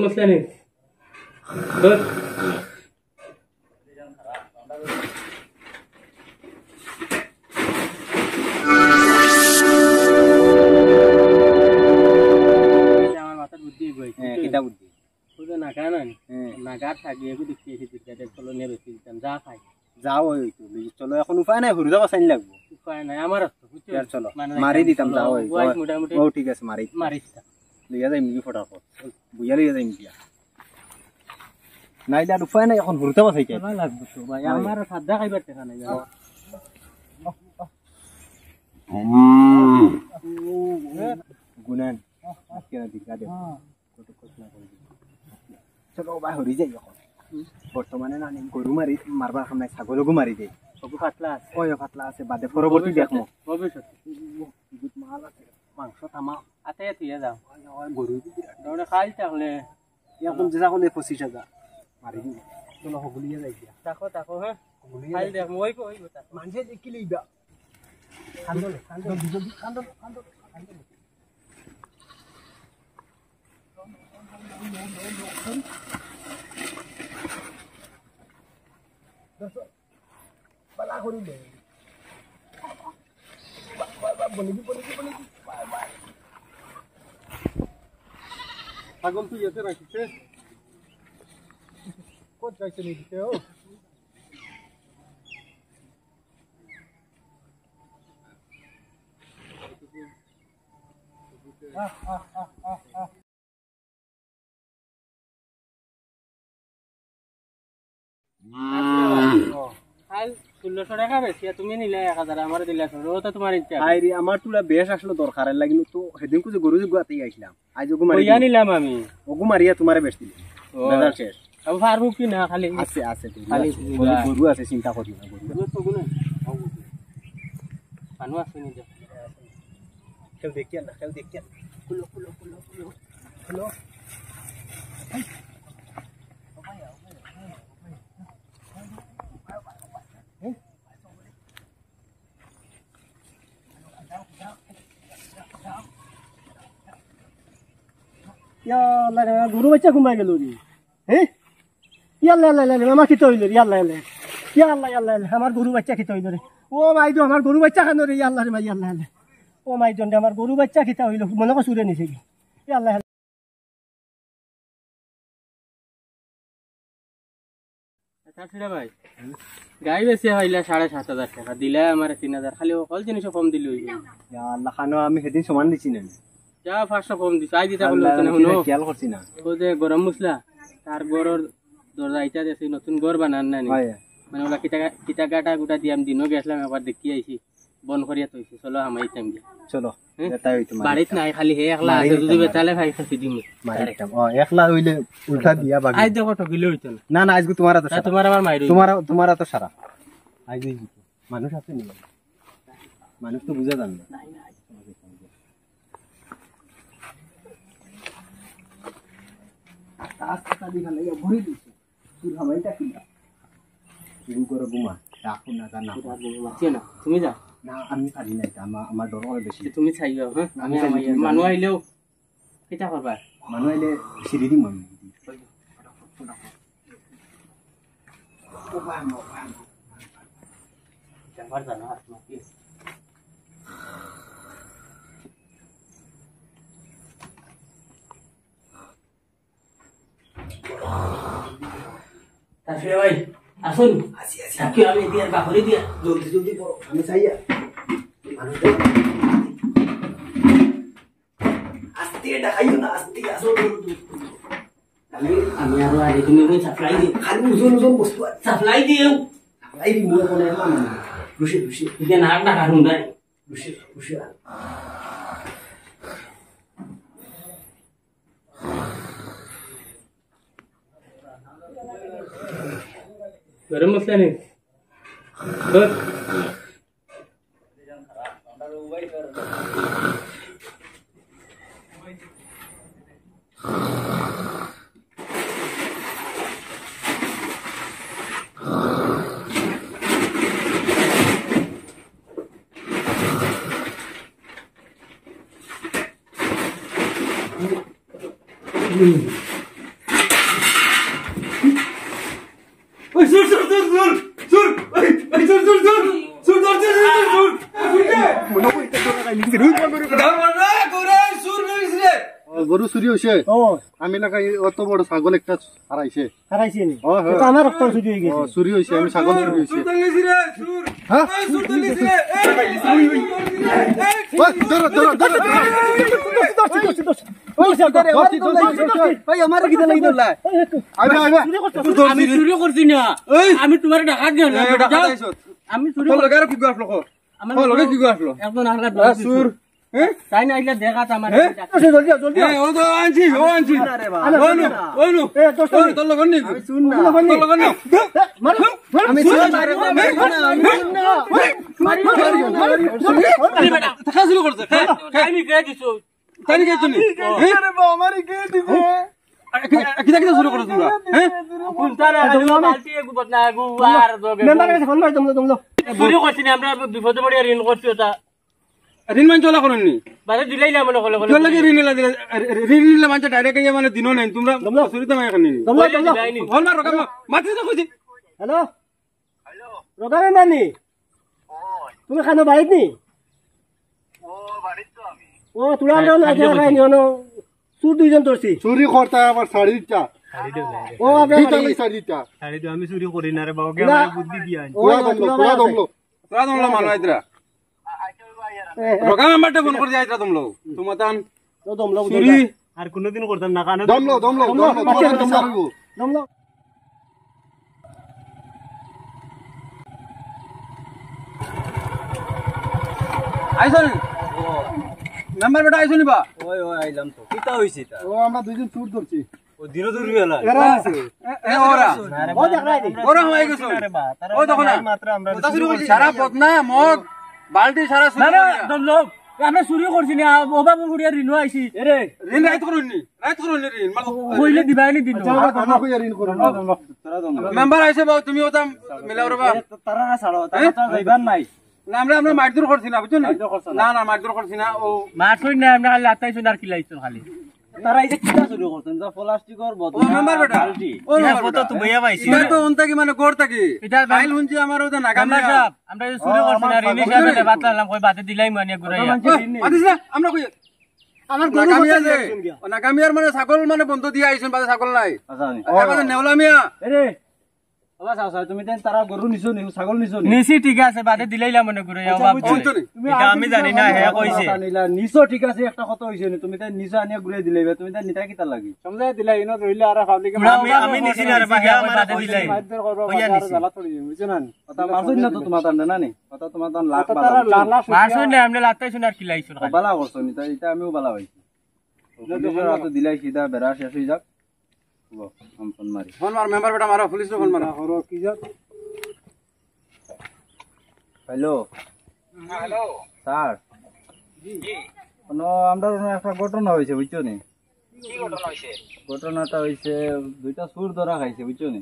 मसला नहीं बस যাও চলো এখন উপায় নাই ঘুরে যাওয়া চাইনি লাগবো উপায় নাই আমার চলো মারি দিতাম যাও মোটামুটি ও ঠিক আছে মারি লইয়া যাই মিলি ফটাফট বুঝা লইয়া যাই মিলিয়া নাইলে আর উপায় নাই এখন ঘুরে যাওয়া চাইছে লাগবে তো ভাই আমার সাদা খাইবার টাকা নাই গুনান কেন দিকা দে কত কত না করে চলো ভাই হরি যাই এখন বর্তমানে না গরু মারি মারবার সামনে ছাগলকো মারি দেই সবু ফাটলা ওই ফাটলা আছে বাদে পরবর্তী দেখমু ভবিষ্যৎ গুড মাল আছে মাংস তামা আতে তুইয়া যাও গরু দৌড়ে খাই তাহলে এখন যেটা হলে 25000 মারি দিই চলো হগুলিয়া যাই দিয়া তাকো হ্যাঁ খাই দেখ মই কই মানুষে দেখি লইবা কান্দলে কান্দল bala ko rin eh. Boleh. Bye. Agam tu yate rakhiche. Kot jaise nahi dite ho. কাল 1600 টাকা বেশি তুমি নিলে 1000 আমারে দিলা ও তো তোমার ইচ্ছা আইরি আমার তুলা বেশ আসলো দরকার লাগিল তো সেদিন কো যে গরু যে গুয়াতে আইছিলাম আজ ওগু মারি কইয়া নিলাম আমি ওগু মারিয়া তোমারে বেশ দিলাম দাদা শেষ अब फारबो কি না খালি আছে খালি গরু আছে চিন্তা করি না গরু তো গুনে পানু আছে নি দে খেল দেখিয়া কুলো या अल्लाह रे गुरु बच्चा घुमा गेलो रे हैं या अल्लाह मामा की तोइलो रे या अल्लाह हमार गुरु बच्चा की तोइलो रे ओ माई दो हमार गुरु बच्चा खानो रे या अल्लाह रे माई अल्लाह ओ माई जोंडे हमार गुरु बच्चा की तोइलो मने को सुरे निसे या अल्लाह अच्छा फिर भाई गाय बेचे हइला 7500 টাকা দিলা আমারে 3000 খালি কল জিনিস কম দিল या अल्लाह खानो আমি সেদিন সমান দিছি না যা 500 কম দিছ আই দিতা বললো না হুনো খেয়াল করছি না ও যে গরম মশলা তার গরর দরজা আইতা দেছি নতুন ঘর বানান না নি মানে ওলা কিটা গাটা গুটা দিয়াম দিনো গেছলাম একবার দেখি আইছি বন করিয়া তইছি চলো আমাই টাইম দি চলো এটাই হইতো বাড়িত নাই খালি হে একলা আছে যদি বেচালে ভাই খাসি দিমু মারিতাম ও একলা হইলে উল্টা দিয়া বাকি আই দেখো তো গিলে হইতো না আজকে তোমার তো তোমার আমার মাইরি তোমার তো সারা আইজি মানুষ আছে নি মানুষ তো বুঝা জান না আস্তা দিখালে ভরি দিছে তুই হামাইটা কিনা শুরু করে বুমা ডাকু না জানা চেনা তুমি যা না আমি পারি না আমার ডর হয় বেশি তুমি চাইও হ্যাঁ আমি মানুষ আইলেও কিটা করবা মানুষ আইলে সিঁড়ি দিম আমি জানবার জানা হাত মাতি তারপরে ভাই আসুন আসি আমি দিয়ে বাহরি দিয়া জলদি পড়ো আমি চাইয়া আস্তে দেখাইও না আস্তে আসো আমি আরো আগে তুমি ওই সাপ্লাই দিও খালি ওজন বস্তু সাপ্লাই দিও সাপ্লাই দি মুয়ে কোনে না খুশি ইদে নাক না কারুন না খুশি गरम मसला नहीं बस ওই সুর সুর সুর সুর সুর ওই সুর সুর সুর সুর সুর সুর সুর মনে হয় এটা তোরা গাইলি রে দাও না করে সুর কইছ রে গরু চুরি হইছে ও আমি লাগাই অত বড় ছাগল একটা হারাইছে হারাইছি নি ও, হ্যাঁ। তো আমার রক্ত চুরি হয়ে গেছে চুরি হইছে আমি ছাগল চুরি হইছে সুর তলিছ রে সুর হ্যাঁ ওই সুর তলিছ রে ওই ধরো ধরো ধরো ভাই আমার কি লাগি দলা আইবা আইবা আমি চুরি করছি না আমি তোমার ডাকাত দিও না আমি চুরি তোর লগে আর কি আসলো কো তোর লগে কি আসলো একজন আহলা সুর তাই না আইলা দেখা আমার জলদি জলদি ও তো আনছি ও আনছি ওনু ওনু এ দোস্ত তোর লগে নি শুন না তোর লগে নি মার আমি শুন না টাকা শুরু করছে আমি কে দিছো তাই কে তুমি আরে বাবা আমারে কে দিছে কিটা কিটা শুরু করছ তোমরা কোন তারা বালতি একু বদনা আগু আর দগে মেম্বার কাছে ফোন মার তোমরা চুরি করছি না আমরা বিপদে পড়ে ঋণ করছি ওটা ঋণ মান চলা করেননি বারে দিলাই না মনে কলে তোর লাগে ঋণ নিলা ঋণ নিলা মানে ডাইরেক্ট ইয়া মানে দিনো নাই তোমরা চুরি তো মাই খানি তোমরা হল মার রকম মাটি তো কইছি হ্যালো রোগারে নানি তুমি খানো বাড়িত নি ও তোরা না আগে ভাই নিও সুর দুইজন তোরছি চুরি করতে আবার শাড়ি দিতা ও আগে দিতা নাই শাড়ি দিতা আমি চুরি করি না রে বাবা বুদ্ধি দিয়া পুরা দমলো তোরা তোমরা মানো আইতরা রকম আমারটা ফোন করে আইতরা তোমরা তোমার তান দমলো চুরি আর কোনদিন করতাম না কানে দমলো দমলো দমলো দমলো আইছনি নাম্বার বেটা আইছনি বা ওই ওই আইলাম তো কিটা হইছে তা ও আমরা দুইজন চুর ধরছি ও দিন দূর বেলা এ ওরা ও দেখ রাই ওরা হয়ে গেছে ও দেখো না মাত্র আমরা সারা পতনা মগ বালতি সারা না চুরি না দমলোক আমরা চুরি করছি না ও বাবু গুড়িয়া ঋণ আইছি এরে ঋণ রাইত করুননি ঋণ কইলে দিবাইনি দিন আমরা কই ঋণ করব মেম্বার আইছে বাবু তুমি ওটা মিলাও রে বা তারা না ছাড়ো তারা তো যাইবার নাই না আমরা মারদুর করছি না বুঝছো না না মারদুর করছি না ও মাছই না আমরা খালি লাতাইছো আর কিলাইছো খালি তারা এই যে কিটা চুরি করছেন যা প্লাস্টিকর ও বদনা মেম্বার বেটা ও মেম্বার বেটা তো বইয়া পাইছি এটা তো অন্তা কি মানে গোর থাকি এটা ফাইল হুনছি আমার ওটা নাগাম আমরা সব আমরা এই চুরি করছি না ঋণ হিসাবে বাতলাম কই বাতে দিলাই মানে ঘুরাইয়া আদিস না আমরা কই আমার গরু নাগামিয়া বাচ্চা যে দেখছুন গিয়া নাগামিয়ার মানে ছাগল মানে বন্ধ দিয়া আইছেন বাদে ছাগল নাই আচ্ছা এখন নেওলামিয়া এরে বাবা সাও তুমি দেন তারা গরু নিছো নি ছাগল নিছো নি নিছি ঠিক আছে বাদে দিলাইলা মনে ঘুরাইয়া বাপ এটা আমি জানি না হে কইছে নিছো ঠিক আছে একটা কথা হইছে নি তুমি তাই নিছো আনিয়া ঘুরাই দিলাইবা তুমি তাই নিতা কিতা লাগি সমঝাই দিলাই ইনো ধরিলে আর পাবলিক আমি নিছি না রে বাবা বাদে দিলাই কইয়া নিছি কথা মারছই না তো তোমার তান না নি কথা তোমার তান লাখ মাছই না আমরা লাতাইছো আর কিলাইছো খালি বালা করছো নি তাই এটা আমিও বালা হইছি তো দিলাই সিধা বেড়া শেষ হই যাক ফোন মার মেম্বার বেটা মারো পুলিশ ফোন মারো হরো কি যা হ্যালো হ্যালো স্যার জি কোনো আমরা একটা ঘটনা হইছে বুঝছো নি কি ঘটনা হইছে ঘটনাটা হইছে দুইটা সুর ধরা খাইছে বুঝছো নি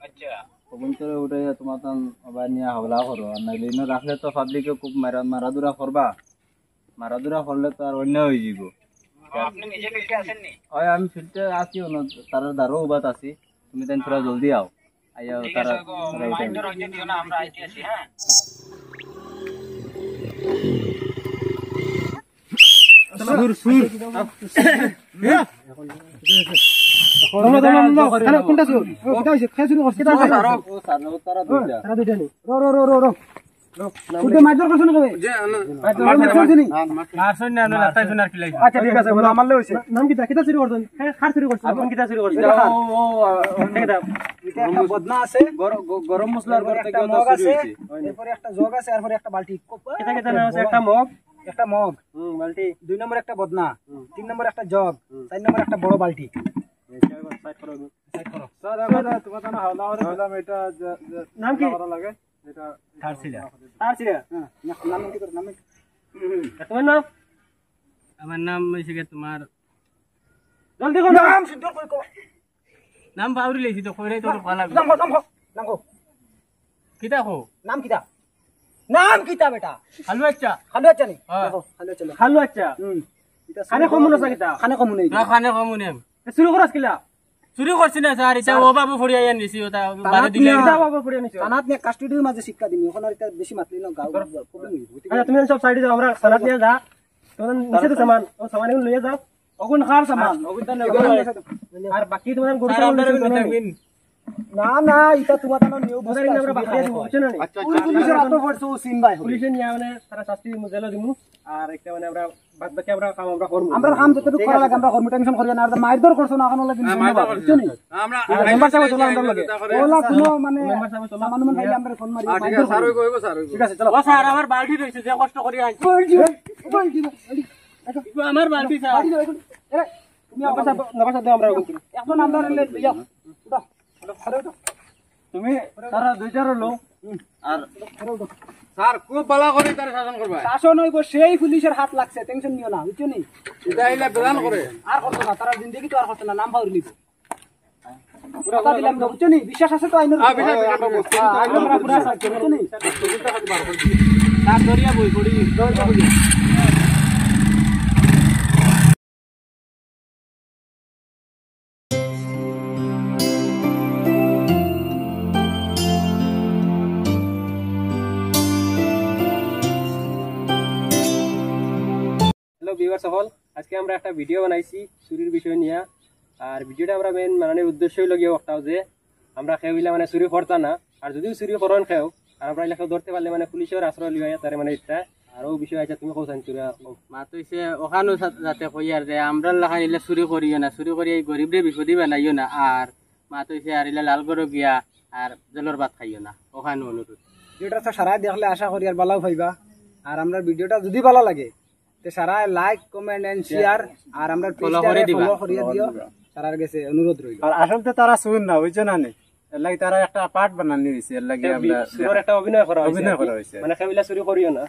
আচ্ছা কবুতরে উঠে তোমার তান আবার নিয়া হামলা করো আর নাইলে ইনো রাখলে তো পাবলিকে খুব মারাদুরা করবা মারাদুরা করলে তো আর অন্য হয়ে যাব আপনি নিজে ফিল্ডে আছেন নি ওই আমি ফিল্ডে আছি না তার দারো উবাত আছি তুমি দেন থোড়া জলদি আও আইয়া তারা মাইন্ডর হইতে দিও না আমরা আইতে আছি হ্যাঁ সুর সুর কোনটা শুরু কোনটা হইছে খাই শুরু করছ কেটা ও স্যার তারা দুইটা তারা দুইটা নি র কুড়ে মাইজর করছ না কবে যে মাছই না আমরা লাতাইছো আর কিলাইছো আচ্ছা ঠিক আছে বলো আমার লই হইছে নাম কিটা কিটা শুরু করছ খার শুরু করছ আপনি কিতা চুরি করছেন ও এটা একটা বদনা আছে গরম মশলার ঘর থেকে একটা মগ আছে এরপরে একটা জগ আছে এরপরে একটা বালতি কিতা কিতা নাম আছে একটা মগ একটা মগ বালতি 2 নম্বর একটা বদনা 3 নম্বর একটা জগ 4 নম্বর একটা বড় বালতি তোমার জানা হাওলা করে হলাম এটা নাম কি লাগে এটা থারছিলা হ্যাঁ নাম কি তোর নাম তোমার নাম আমার নাম হইছে কি তোমার জলদি কর নাম সুন্দর কই কো নাম বাউরি লইছি তো কইরাই তো ভালো লাগবে নাম কো কিতা কো নাম কিটা নাম কিটা বেটা হালু আচ্ছা খালু আচ্ছা নি হ্যাঁ। হালু আচ্ছা হালু আচ্ছা খানে কমন আছে কিতা খানে কমু নেই না খানে কমুনে চুরি করাস কিলা চুরি করছি না স্যার এটা ও বাবু ফড়িয়া নিছি ওটা বাদে দিলে কিতা বাবা পড়ে নিছো থানাত নিয়ে কাস্টডির মাঝে শিক্ষা দিবি এখন আর এটা বেশি মাতলি না গাঁও প্রবলেম হইব আচ্ছা তুমি সব সাইডে যাও আমরা সালাত নিয়ে যা তোমাদের নিচে তো সামান ও সামান এগুলো লইয়া যাও ওগুন খার সামান ওগুন তো আর বাকি তোমাদের গরু ছাগল না না এটা তোমার তো নিউ বজারে আমরা বাকি দিব বুঝছো না আচ্ছা পুলিশের হাতে পড়ছে ও সিন ভাই পুলিশে নিয়ে মানে তারা শাস্তি মুজেলা দিমু আর একটা মানে আমরা বাদ বাকি আমরা কাম আমরা করব আমরা কাম যতটুকু করা লাগে আমরা কর্ম টেনশন করি না আর মারধর করছো না এখন লাগে বুঝছো নি আমরা মেম্বার সাহেব চলা আমরা লাগে ওলা কোনো মানে সামান্য মানে খাইলে আমরা ফোন মারি ঠিক আছে চলো ও স্যার আমার বালতি রইছে যে কষ্ট করি আইছি আমার বালতি স্যার তুমি নবাসা দাও আমরা ওগুন এখন আমরা যাও তুমি তারা দুইটার হলো আর স্যার খুব ভালো করে তার শাসন করবা শাসন হইব সেই পুলিশের হাত লাগছে টেনশন নিও না বুঝছো নি এটা আইলা বেলান করে আর করতো না তারা জিন্দগি তো আর করতো না নাম পাউরি লিব পুরা দিলাম তো বুঝছো নি বিশ্বাস আছে তো আইনের আমরা পুরা সাথে বুঝছো নি স্যার দরিয়া বই পড়ি হ্যালো ভিউয়ার সকল আজকে আমরা একটা ভিডিও বানাইছি চুরির বিষয় নিয়ে আর ভিডিওটা আমরা মেন মানে উদ্দেশ্য হইল গিয়ে একটা যে আমরা খেয়ে মানে চুরি করতা না আর যদিও চুরি করেন খেও আর আমরা এলাকা ধরতে পারলে মানে পুলিশের আশ্রয় লিয়া তার মানে এটা আর ও বিষয় আছে তুমি কোথায় চুরি মাত হইছে ওখানো যাতে কই আর যে আমরা লাগান ইলা চুরি করিও না চুরি করি এই গরিবরে বিপদি বানাইও না আর মাত হইছে আর ইলা লাল গরো গিয়া আর জলের ভাত খাইও না ওখানো অনুরোধ ভিডিওটা তো সারা দেখলে আশা করি আর ভালো পাইবা আর আমরা ভিডিওটা যদি ভালো লাগে তে সারা লাইক কমেন্ট এন্ড শেয়ার আর আমরা Follow করে দিবা। ফলো করিয়া দিও সারার কাছে অনুরোধ রইল আর আসলে তারা শুন না বুঝছো না নে এর লাগি তারা একটা পার্ট বানানি হইছে এর লাগি আমরা চুরের একটা অভিনয় করা অভিনয় করা হয়েছে মানে খেবিলা চুরি করিও না